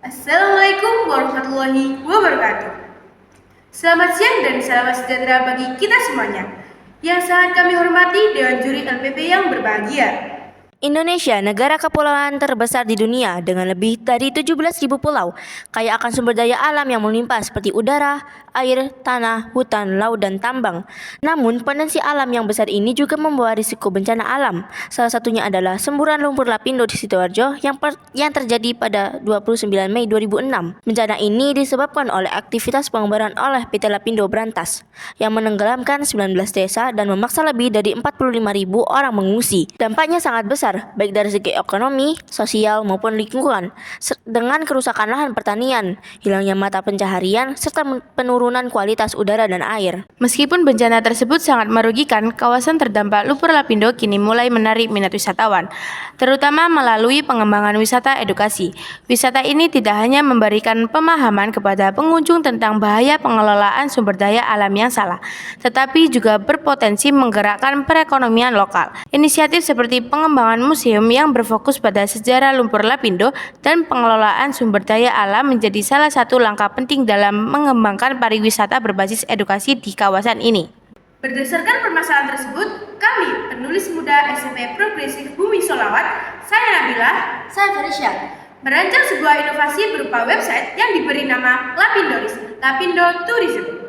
Assalamualaikum warahmatullahi wabarakatuh. Selamat siang dan selamat sejahtera bagi kita semuanya. Yang sangat kami hormati Dewan Juri LPP yang berbahagia. Indonesia, negara kepulauan terbesar di dunia dengan lebih dari 17.000 pulau, kaya akan sumber daya alam yang melimpah seperti udara, air, tanah, hutan, laut, dan tambang. Namun, potensi alam yang besar ini juga membawa risiko bencana alam. Salah satunya adalah semburan lumpur Lapindo di Sidoarjo yang terjadi pada 29 Mei 2006. Bencana ini disebabkan oleh aktivitas pengembaraan oleh PT Lapindo Brantas yang menenggelamkan 19 desa dan memaksa lebih dari 45.000 orang mengungsi. Dampaknya sangat besar, baik dari segi ekonomi, sosial, maupun lingkungan, dengan kerusakan lahan pertanian, hilangnya mata pencaharian, serta penurunan kualitas udara dan air. Meskipun bencana tersebut sangat merugikan, kawasan terdampak lumpur Lapindo kini mulai menarik minat wisatawan, terutama melalui pengembangan wisata edukasi. Wisata ini tidak hanya memberikan pemahaman kepada pengunjung tentang bahaya pengelolaan sumber daya alam yang salah, tetapi juga berpotensi menggerakkan perekonomian lokal. Inisiatif seperti pengembangan museum yang berfokus pada sejarah lumpur Lapindo dan pengelolaan sumber daya alam menjadi salah satu langkah penting dalam mengembangkan pariwisata berbasis edukasi di kawasan ini. Berdasarkan permasalahan tersebut, kami, penulis muda SMP Progresif Bumi Solawat, saya Nabila, Saya Felicia, merancang sebuah inovasi berupa website yang diberi nama Lapindoris, Lapindo Tourism.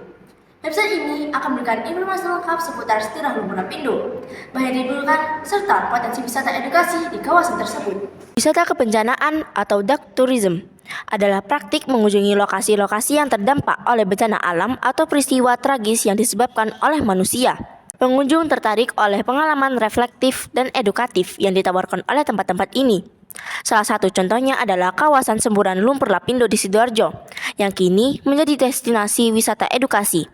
website ini akan memberikan informasi lengkap seputar sejarah lumpur Lapindo, bahaya yang ditimbulkan, serta potensi wisata edukasi di kawasan tersebut. Wisata kebencanaan atau dark tourism adalah praktik mengunjungi lokasi-lokasi yang terdampak oleh bencana alam atau peristiwa tragis yang disebabkan oleh manusia. Pengunjung tertarik oleh pengalaman reflektif dan edukatif yang ditawarkan oleh tempat-tempat ini. Salah satu contohnya adalah kawasan semburan lumpur Lapindo di Sidoarjo, yang kini menjadi destinasi wisata edukasi.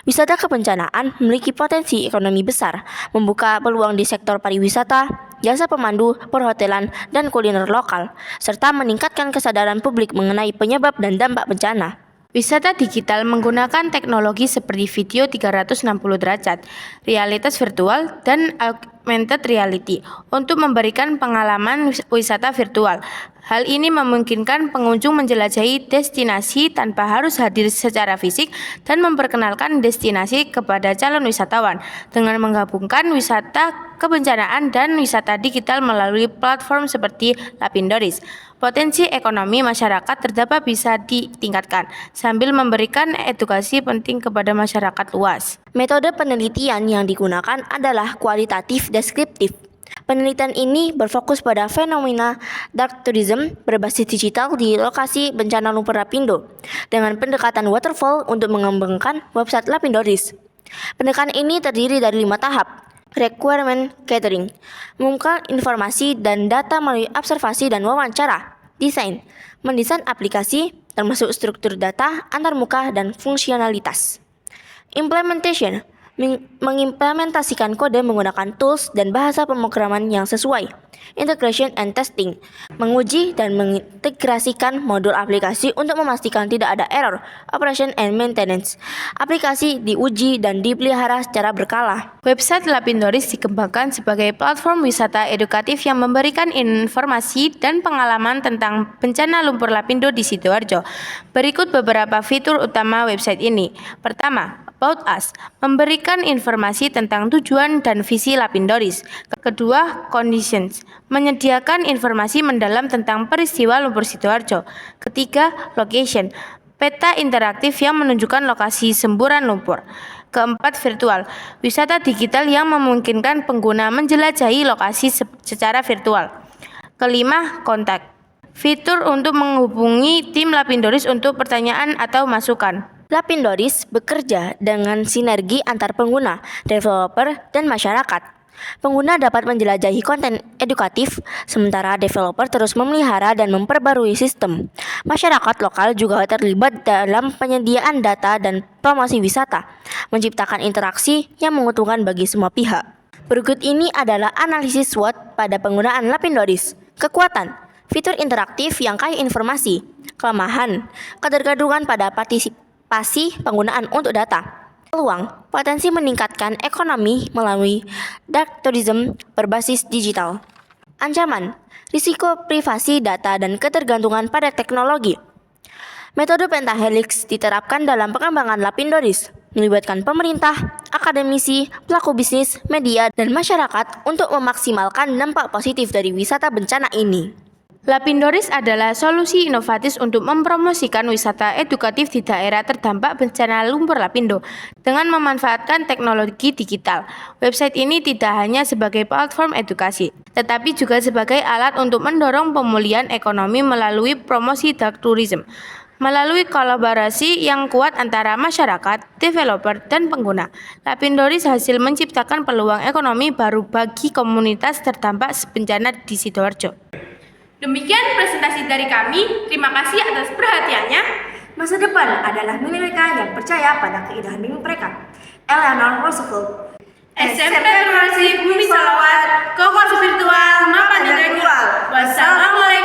Wisata kebencanaan memiliki potensi ekonomi besar, membuka peluang di sektor pariwisata, jasa pemandu, perhotelan, dan kuliner lokal, serta meningkatkan kesadaran publik mengenai penyebab dan dampak bencana. Wisata digital menggunakan teknologi seperti video 360 derajat, realitas virtual, dan augmented reality untuk memberikan pengalaman wisata virtual. Hal ini memungkinkan pengunjung menjelajahi destinasi tanpa harus hadir secara fisik dan memperkenalkan destinasi kepada calon wisatawan dengan menggabungkan wisata kebencanaan dan wisata digital melalui platform seperti Lapindoris. Potensi ekonomi masyarakat terdapat bisa ditingkatkan sambil memberikan edukasi penting kepada masyarakat luas. Metode penelitian yang digunakan adalah kualitatif deskriptif. Penelitian ini berfokus pada fenomena dark tourism berbasis digital di lokasi bencana lumpur Lapindo dengan pendekatan waterfall untuk mengembangkan website Lapindoris. Pendekatan ini terdiri dari 5 tahap. Requirement gathering, mengumumkan informasi dan data melalui observasi dan wawancara. Desain, mendesain aplikasi termasuk struktur data, antarmuka, dan fungsionalitas. Implementation, mengimplementasikan kode menggunakan tools dan bahasa pemrograman yang sesuai. Integration and testing, menguji dan mengintegrasikan modul aplikasi untuk memastikan tidak ada error. Operation and maintenance, aplikasi diuji dan dipelihara secara berkala. Website Lapindoris dikembangkan sebagai platform wisata edukatif yang memberikan informasi dan pengalaman tentang bencana lumpur Lapindo di Sidoarjo. Berikut beberapa fitur utama website ini. Pertama, About Us, memberikan informasi tentang tujuan dan visi Lapindoris. Kedua, Conditions, menyediakan informasi mendalam tentang peristiwa lumpur Sidoarjo. Ketiga, Location, peta interaktif yang menunjukkan lokasi semburan lumpur. Keempat, Virtual, wisata digital yang memungkinkan pengguna menjelajahi lokasi secara virtual. Kelima, Kontak, fitur untuk menghubungi tim Lapindoris untuk pertanyaan atau masukan. Lapindoris bekerja dengan sinergi antar pengguna, developer, dan masyarakat. Pengguna dapat menjelajahi konten edukatif, sementara developer terus memelihara dan memperbarui sistem. Masyarakat lokal juga terlibat dalam penyediaan data dan promosi wisata, menciptakan interaksi yang menguntungkan bagi semua pihak. Berikut ini adalah analisis SWOT pada penggunaan Lapindoris. Kekuatan, fitur interaktif yang kaya informasi. Kelemahan, ketergantungan pada partisipasi penggunaan untuk data. Peluang, potensi meningkatkan ekonomi melalui dark tourism berbasis digital. Ancaman, risiko privasi data, dan ketergantungan pada teknologi. Metode pentahelix diterapkan dalam pengembangan Lapindoris, melibatkan pemerintah, akademisi, pelaku bisnis, media, dan masyarakat untuk memaksimalkan dampak positif dari wisata bencana ini. Lapindoris adalah solusi inovatif untuk mempromosikan wisata edukatif di daerah terdampak bencana lumpur Lapindo dengan memanfaatkan teknologi digital. Website ini tidak hanya sebagai platform edukasi, tetapi juga sebagai alat untuk mendorong pemulihan ekonomi melalui promosi dark tourism. Melalui kolaborasi yang kuat antara masyarakat, developer, dan pengguna, Lapindoris hasil menciptakan peluang ekonomi baru bagi komunitas terdampak bencana di Sidoarjo. Demikian presentasi dari kami. Terima kasih atas perhatiannya. Masa depan adalah milik mereka yang percaya pada keindahan mimpi mereka. Eleanor Roosevelt. SMP Bumi Salawat, Koko Spiritual, Mapan Intelektual. Wassalamualaikum.